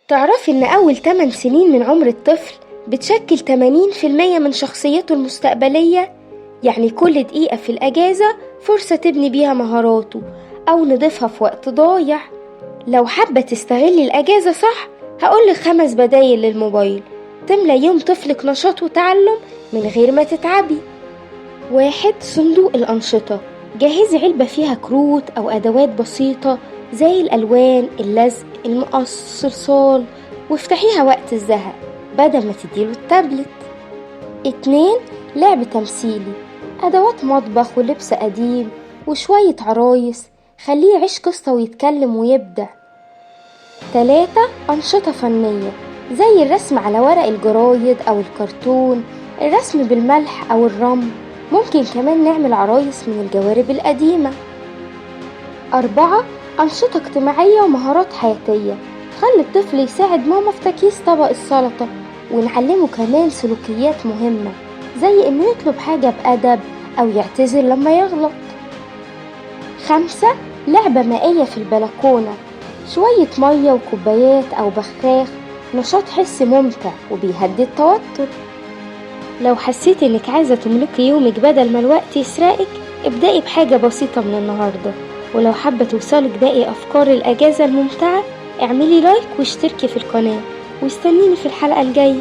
تعرفي إن أول 8 سنين من عمر الطفل بتشكل 80% من شخصيته المستقبلية؟ يعني كل دقيقة في الأجازة فرصة تبني بيها مهاراته أو نضيفها في وقت ضايع. لو حابة تستغلي الأجازة صح، هقولك 5 بدايل للموبايل تملى يوم طفلك نشاط وتعلم من غير ما تتعبي. 1. صندوق الأنشطة. جهزي علبة فيها كروت أو أدوات بسيطة زي الألوان، اللزق، المقص، صلصال، وافتحيها وقت الزهق بدل ما تديله التابلت. 2. لعب تمثيلي. أدوات مطبخ ولبس قديم وشوية عرايس، خليه يعيش قصة ويتكلم ويبدع. 3. أنشطة فنية زي الرسم على ورق الجرايد أو الكرتون، الرسم بالملح أو الرمل، ممكن كمان نعمل عرايس من الجوارب القديمة. 4. أنشطة اجتماعية ومهارات حياتية. خلي الطفل يساعد ماما في تكييس طبق السلطة، ونعلمه كمان سلوكيات مهمة زي إنه يطلب حاجة بأدب أو يعتذر لما يغلط. 5. لعبة مائية في البلكونة، شوية مية وكوبايات أو بخاخ، نشاط حسي ممتع وبيهدي التوتر. لو حسيتي إنك عايزة تملكي يومك بدل ما الوقت يسرقك، ابدأي بحاجة بسيطة من النهاردة. ولو حابة توصلك باقي أفكار الأجازة الممتعة، اعملي لايك واشتركي في القناة، واستنيني في الحلقة الجاية.